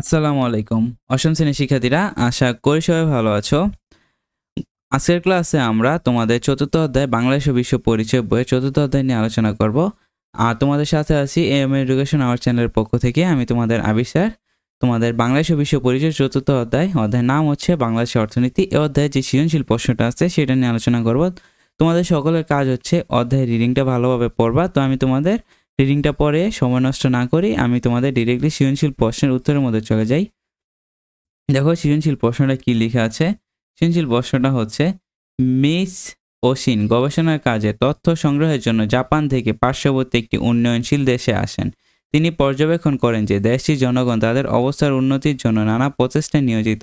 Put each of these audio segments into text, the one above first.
আসসালামু আলাইকুম। অষ্টম শ্রেণীর শিক্ষার্থীরা, আশা করি সবাই ভালো আছো। আজকের ক্লাসে আমরা তোমাদের চতুর্থ অধ্যায় বাংলাদেশ ও বিশ্ব পরিচয় বইয়ের চতুর্থ অধ্যায় নিয়ে আলোচনা করব। আর তোমাদের সাথে আছি এম এডুকেশন আওয়ার চ্যানেলের পক্ষ থেকে আমি তোমাদের আবির স্যার। তোমাদের বাংলাদেশ ও বিশ্ব পরিচয় চতুর্থ অধ্যায়ের নাম হচ্ছে বাংলাদেশের অর্থনীতি। এই অধ্যায়ে যে সৃজনশীল প্রশ্নটা আছে সেটা নিয়ে আলোচনা করব। তোমাদের সকলের কাজ হচ্ছে অধ্যায়ের রিডিংটা ভালোভাবে পড়বা। তো আমি তোমাদের রিডিংটা পড়ে সময় নষ্ট না করি আমি তোমাদের ডিরেক্টলি সৃজনশীল প্রশ্নের উত্তরের মধ্যে চলে যাই। দেখো সৃজনশীল প্রশ্নটা কি লেখা আছে। সৃজনশীল প্রশ্নটা হচ্ছে, মিস ওশিন গবেষণার কাজে তথ্য সংগ্রহের জন্য জাপান থেকে পার্শ্ববর্তী একটি উন্নয়নশীল দেশে আসেন। তিনি পর্যবেক্ষণ করেন যে দেশটির জনগণ তাদের অবস্থার উন্নতির জন্য নানা প্রচেষ্টায় নিয়োজিত।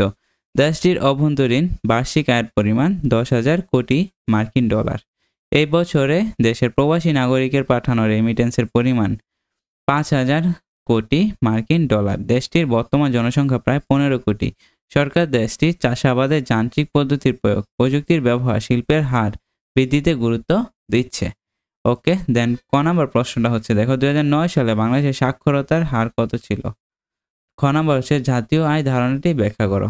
দেশটির অভ্যন্তরীণ বার্ষিক আয়ের পরিমাণ 10,000 কোটি মার্কিন ডলার। এই বছরে দেশের প্রবাসী নাগরিকের পাঠানো রেমিটেন্সের পরিমাণ 5,000 কোটি মার্কিন ডলার। দেশটির বর্তমান জনসংখ্যা প্রায় 15 কোটি। সরকার দেশটির চাষাবাদে যান্ত্রিক পদ্ধতির প্রয়োগ, প্রযুক্তির ব্যবহার, শিল্পের হার বৃদ্ধিতে গুরুত্ব দিচ্ছে। ওকে, দেন ক নম্বর প্রশ্নটা হচ্ছে, দেখো 2009 সালে বাংলাদেশের সাক্ষরতার হার কত ছিল? খ নম্বর হচ্ছে জাতীয় আয় ধারণাটি ব্যাখ্যা করো।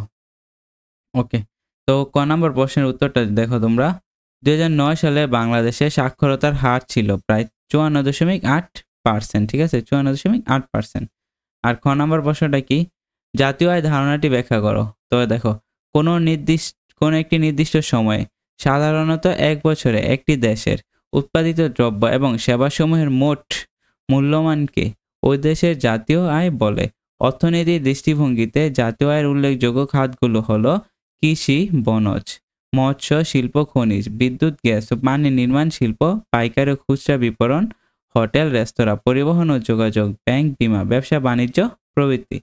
ওকে, তো ক নম্বর প্রশ্নের উত্তরটা দেখো তোমরা। 2009 সালে বাংলাদেশে সাক্ষরতার হার ছিল প্রায় 54.8%। ঠিক আছে, 54.8%। আর খ নম্বর প্রশ্নটা কি? জাতীয় আয় ধারণাটি ব্যাখ্যা করো। তো দেখো, কোনো একটি নির্দিষ্ট সময়ে সাধারণত এক বছরে একটি দেশের উৎপাদিত দ্রব্য এবং সেবাসমূহের মোট মূল্যমানকে ওই দেশের জাতীয় আয় বলে। অর্থনীতির দৃষ্টিভঙ্গিতে জাতীয় আয়ের উল্লেখযোগ্য খাতগুলো হলো কৃষি, বনজ, মৎস্য, শিল্প, খনিজ, বিদ্যুৎ, গ্যাস ও পানি নির্মাণ শিল্প, পাইকারি ও খুচরা বিপণন, হোটেল, রেস্তোরাঁ, পরিবহন ও যোগাযোগ, ব্যাংক, বীমা, ব্যবসা বাণিজ্য প্রভৃতি।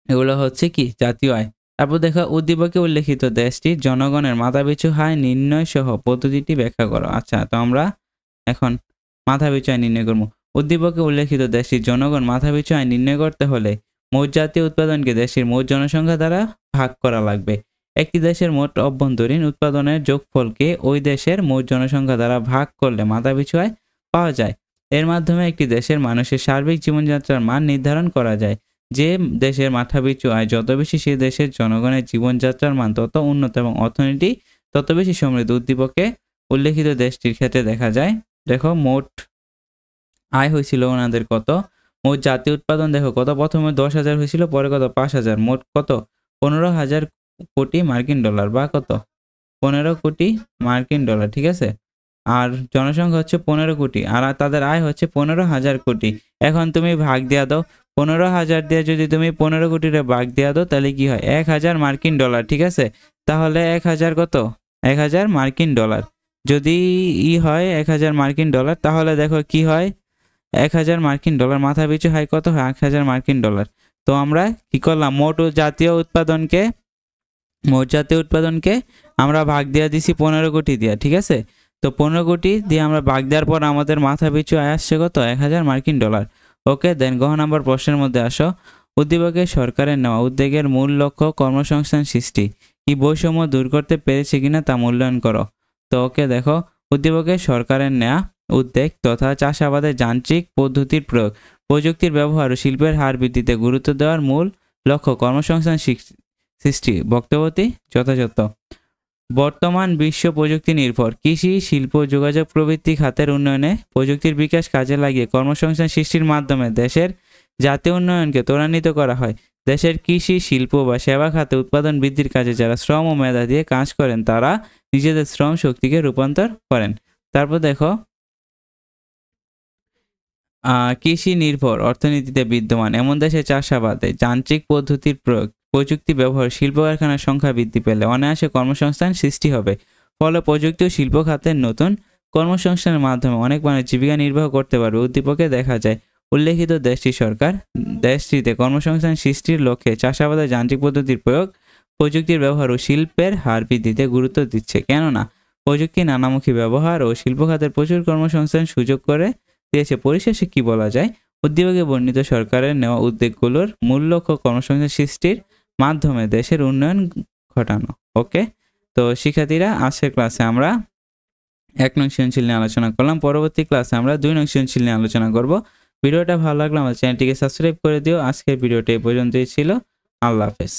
এগুলো হচ্ছে কি জাতীয় আয়। তারপর দেখো, উদ্দীপকে উল্লেখিত দেশটির জনগণের মাথাপিছু আয় নির্ণয় সহ পদ্ধতিটি ব্যাখ্যা করো। আচ্ছা, তো আমরা এখন মাথাপিছু আয় নির্ণয় করবো। উদ্দীপকে উল্লেখিত দেশটির জনগণ মাথাপিছু আয় নির্ণয় করতে হলে মোট জাতীয় উৎপাদনকে দেশের মোট জনসংখ্যা দ্বারা ভাগ করা লাগবে। একটি দেশের মোট অভ্যন্তরীণ উৎপাদনের যোগফলকে ওই দেশের মোট জনসংখ্যা দ্বারা ভাগ করলে মাথাপিছু আয় পাওয়া যায়। এর মাধ্যমে একটি দেশের মানুষের সার্বিক জীবনযাত্রার মান নির্ধারণ করা যায়। যে দেশের মাথাপিছু আয় যত বেশি, সে দেশের জনগণের জীবনযাত্রার মান তত উন্নত এবং অর্থনীতি তত বেশি সমৃদ্ধ। উদ্দীপকে উল্লেখিত দেশটির ক্ষেত্রে দেখা যায়, দেখো মোট আয় হয়েছিল ওনাদের কত, মোট জাতীয় উৎপাদন দেখো কত, প্রথমে 10,000 হয়েছিল, পরে কত 5,000, মোট কত 15,000 কোটি মার্কিন ডলার বা কত 15 কোটি মার্কিন ডলার। ঠিক আছে, আর জনসংখ্যা হচ্ছে 15 কোটি আর তাদের আয় হচ্ছে 15,000 কোটি। এখন তুমি ভাগ দেওয়া দাও, 15,000 দিয়ে যদি তুমি 15 কোটিরে ভাগ দেওয়া দাও তাহলে কি হয়? 1,000 মার্কিন ডলার। ঠিক আছে, তাহলে 1,000 কত? 1,000 মার্কিন ডলার। যদি হয় 1,000 মার্কিন ডলার, তাহলে দেখো কি হয়, 1,000 মার্কিন ডলার মাথা পিছু হয় কত হয়? 1,000 মার্কিন ডলার। তো আমরা কি করলাম, মোট জাতীয় উৎপাদনকে আমরা ভাগ দেওয়া দিছি 15 কোটি দিয়া। ঠিক আছে, তো 15 কোটি দিয়ে আমরা ভাগ দেওয়ার পর আমাদের মাথা পিছু আয় আসছে কত? 1,000 মার্কিন ডলার। ওকে, দেন গ নাম্বার প্রশ্নের মধ্যে আসো। উদ্দীপকে সরকারের নেওয়া উদ্যোগের মূল লক্ষ্য কর্মসংস্থান সৃষ্টি। কি বৈষম্য দূর করতে পেরেছে কিনা তা মূল্যায়ন করো। তো ওকে, দেখো উদ্দীপকে সরকারের নেওয়া উদ্যোগ তথা চাষাবাদে যান্ত্রিক পদ্ধতির প্রয়োগ, প্রযুক্তির ব্যবহার ও শিল্পের হার বৃদ্ধিতে গুরুত্ব দেওয়ার মূল লক্ষ্য কর্মসংস্থান সৃষ্টি। বক্তব্যটি যথাযথ। বর্তমান বিশ্ব প্রযুক্তি নির্ভর কৃষি, শিল্প, যোগাযোগ প্রভৃতি খাতের উন্নয়নে প্রযুক্তির বিকাশ কাজে লাগিয়ে কর্মসংস্থান সৃষ্টির মাধ্যমে দেশের জাতীয় উন্নয়নকে ত্বরান্বিত করা হয়। দেশের কৃষি, শিল্প বা সেবা খাতে উৎপাদন বৃদ্ধির কাজে যারা শ্রম ও মেধা দিয়ে কাজ করেন তারা নিজেদের শ্রম শক্তিকে রূপান্তর করেন। তারপর দেখো, কৃষি নির্ভর অর্থনীতিতে বিদ্যমান এমন দেশে চাষাবাদে যান্ত্রিক পদ্ধতির প্রয়োগ, প্রযুক্তি ব্যবহার, শিল্প কারখানার সংখ্যা বৃদ্ধি পেলে অনায়াসে কর্মসংস্থান সৃষ্টি হবে। ফলে প্রযুক্তি ও শিল্প খাতের নতুন কর্মসংস্থানের মাধ্যমে অনেক মানুষ জীবিকা নির্বাহ করতে পারবে। উদ্দীপকে দেখা যায় উল্লেখিত দেশটির সরকার দেশটিতে কর্মসংস্থান সৃষ্টির লক্ষ্যে চাষাবাদে যান্ত্রিক পদ্ধতির প্রয়োগ, প্রযুক্তির ব্যবহার ও শিল্পের হার বৃদ্ধিতে গুরুত্ব দিচ্ছে। কেননা প্রযুক্তি নানামুখী ব্যবহার ও শিল্প খাতের প্রচুর কর্মসংস্থান সুযোগ করে দিয়েছে। পরিশেষে কি বলা যায়? উদ্দীপকে বর্ণিত সরকারের নেওয়া উদ্যোগগুলোর মূল লক্ষ্য কর্মসংস্থান সৃষ্টির মাধ্যমে দেশের উন্নয়ন ঘটানো। ওকে, তো শিক্ষার্থীরা আজকের ক্লাসে আমরা 1 নং সৃজনশীল নিয়ে আলোচনা করলাম। পরবর্তী ক্লাসে আমরা 2 নং সৃজনশীল নিয়ে আলোচনা করব। ভিডিওটা ভালো লাগলে আমাদের চ্যানেলটিকে সাবস্ক্রাইব করে দিও। আজকের ভিডিওটা এই পর্যন্তই ছিল। আল্লাহ হাফেজ।